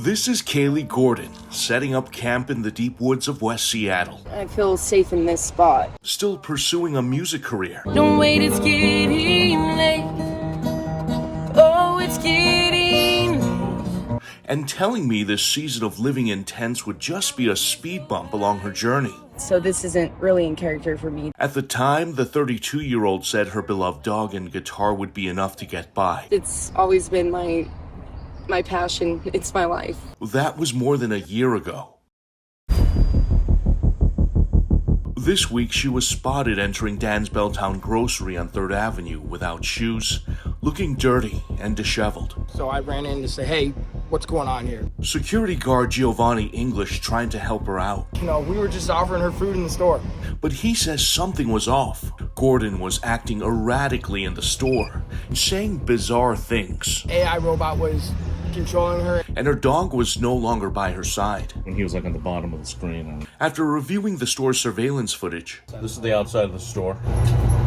This is Kaylee Gordon, setting up camp in the deep woods of West Seattle. I feel safe in this spot. Still pursuing a music career. Don't wait, it's getting late. Oh, it's getting late. And telling me this season of living in tents would just be a speed bump along her journey. So this isn't really in character for me. At the time, the 32-year-old said her beloved dog and guitar would be enough to get by. It's always been my passion. It's my life. That was more than a year ago. This week, she was spotted entering Dan's Belltown grocery on 3rd Avenue without shoes, looking dirty and disheveled. So I ran in to say, hey, what's going on here? Security guard Giovanni English trying to help her out. We were just offering her food in the store. But he says something was off. Gordon was acting erratically in the store, saying bizarre things. AI robot was controlling her. And her dog was no longer by her side. When he was on the bottom of the screen. After reviewing the store's surveillance footage, This is the outside of the store.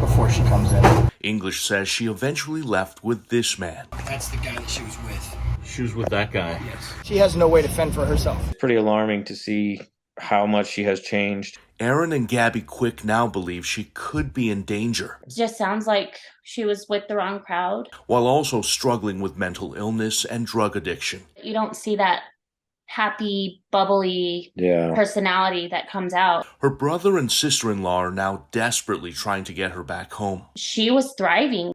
Before she comes in. English says she eventually left with this man. That's the guy that she was with. She was with that guy. Yes. She has no way to fend for herself. It's pretty alarming to see how much she has changed. Aaron and Gabby Quick now believe she could be in danger. It just sounds like she was with the wrong crowd. While also struggling with mental illness and drug addiction. You don't see that happy, bubbly personality that comes out. Her brother and sister-in-law are now desperately trying to get her back home. She was thriving.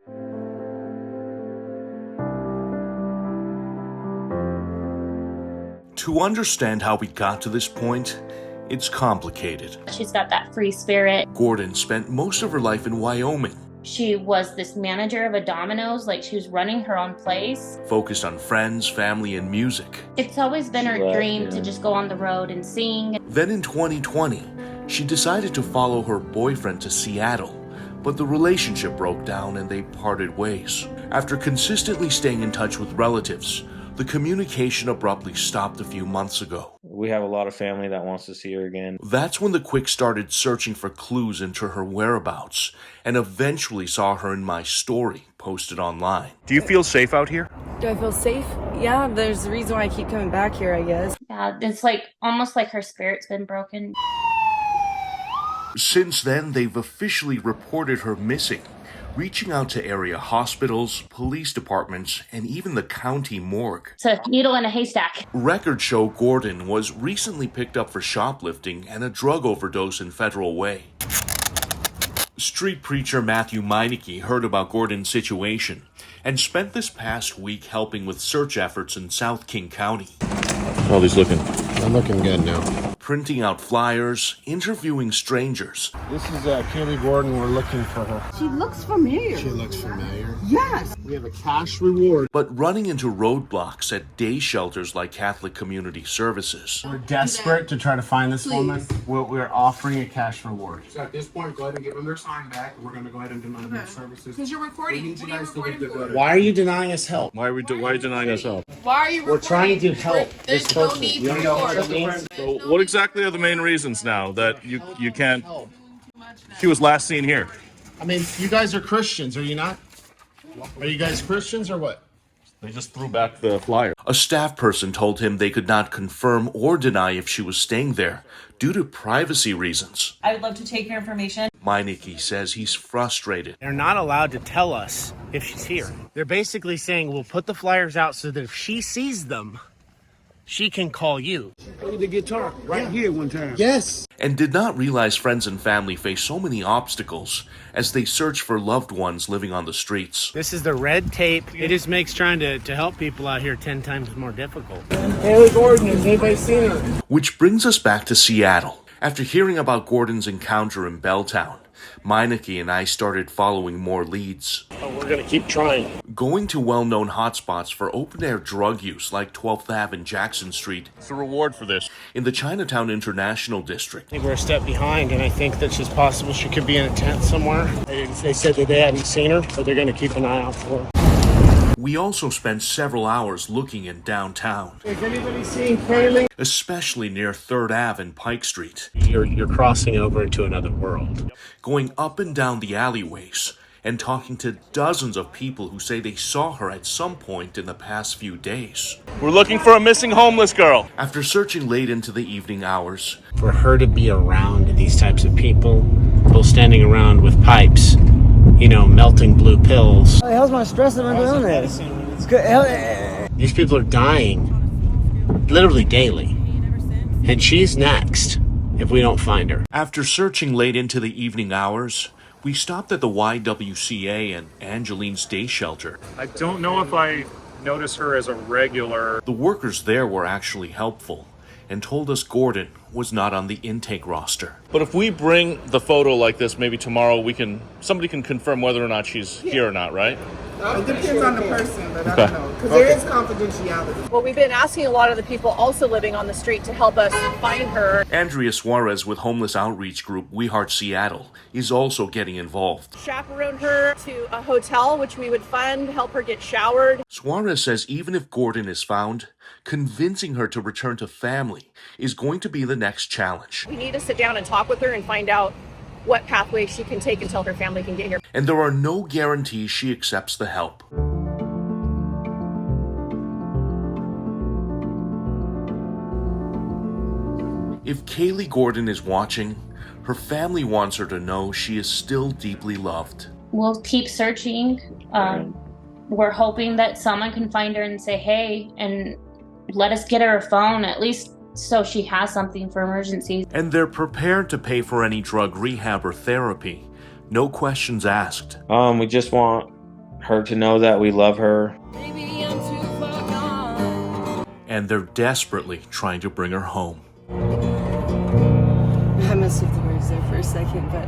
To understand how we got to this point, it's complicated. She's got that free spirit. Gordon spent most of her life in Wyoming. She was this manager of a Domino's, like she was running her own place. Focused on friends, family, and music. It's always been her dream to just go on the road and sing. Then in 2020, she decided to follow her boyfriend to Seattle, but the relationship broke down and they parted ways. After consistently staying in touch with relatives, the communication abruptly stopped a few months ago. We have a lot of family that wants to see her again. That's when the Quick started searching for clues into her whereabouts and eventually saw her in my story posted online. Do you feel safe out here? Do I feel safe? Yeah, there's a reason why I keep coming back here, I guess. Yeah, it's like almost like her spirit's been broken. Since then, they've officially reported her missing, reaching out to area hospitals, police departments, and even the county morgue. It's a needle in a haystack. Records show Gordon was recently picked up for shoplifting and a drug overdose in Federal Way. Street preacher Matthew Meineke heard about Gordon's situation and spent this past week helping with search efforts in South King County. How he's looking? I'm looking good now. Printing out flyers, interviewing strangers. This is Kaylee Gordon. We're looking for her. She looks familiar. She looks familiar. Yes. We have a cash reward. But running into roadblocks at day shelters like Catholic Community Services. We're desperate to try to find this woman. We're offering a cash reward. So at this point, go ahead and give them their sign back. We're going to go ahead and deny their services. Because you're recording. What are you recording for? Why are you denying us help? Why are you denying us help? Why are you recording? We're trying to help this There's no person. need You to know what record. it means? So what exactly are the main reasons now that you can't... She was last seen here. I mean, you guys are Christians, are you not? Are you guys Christians or what? They just threw back the flyer. A staff person told him they could not confirm or deny if she was staying there due to privacy reasons. I would love to take your information. Meineke says he's frustrated. They're not allowed to tell us if she's here. They're basically saying we'll put the flyers out so that if she sees them, she can call you. Play the guitar right here one time. Yes. And did not realize friends and family face so many obstacles as they search for loved ones living on the streets. This is the red tape. It just makes trying to help people out here 10 times more difficult. Kaylee Gordon, has anybody seen her? Which brings us back to Seattle. After hearing about Gordon's encounter in Belltown, Meineke and I started following more leads. We're going to keep trying. Going to well-known hotspots for open-air drug use like 12th Ave and Jackson Street. It's a reward for this. In the Chinatown International District. I think we're a step behind, and I think that it's possible she could be in a tent somewhere. They said that they hadn't seen her, but they're going to keep an eye out for her. We also spent several hours looking in downtown. Has anybody seen Kaylee? Especially near 3rd Ave and Pike Street. You're crossing over into another world. Going up and down the alleyways and talking to dozens of people who say they saw her at some point in the past few days. We're looking for a missing homeless girl. After searching late into the evening hours, For her to be around these types of people standing around with pipes, melting blue pills. How the hell's my stress am I doing this? These people are dying literally daily. And she's next if we don't find her. after searching late into the evening hours, we stopped at the YWCA and Angeline's Day Shelter. I don't know if I notice her as a regular. The workers there were actually helpful and told us Gordon was not on the intake roster. But if we bring the photo like this, maybe tomorrow somebody can confirm whether or not she's here or not, right? It depends on the person, but I don't know. Because there is confidentiality. Well, we've been asking a lot of the people also living on the street to help us find her. Andrea Suarez with homeless outreach group We Heart Seattle is also getting involved. Chaperone her to a hotel, which we would fund, help her get showered. Suarez says even if Gordon is found, convincing her to return to family is going to be the next challenge. We need to sit down and talk with her and find out what pathway she can take until her family can get here. And there are no guarantees she accepts the help. If Kaylee Gordon is watching, her family wants her to know she is still deeply loved. We'll keep searching. We're hoping that someone can find her and say, hey, and let us get her a phone, at least so she has something for emergencies. And they're prepared to pay for any drug rehab or therapy. No questions asked. We just want her to know that we love her. Maybe I'm too far gone. And they're desperately trying to bring her home. I messed with the words there for a second, but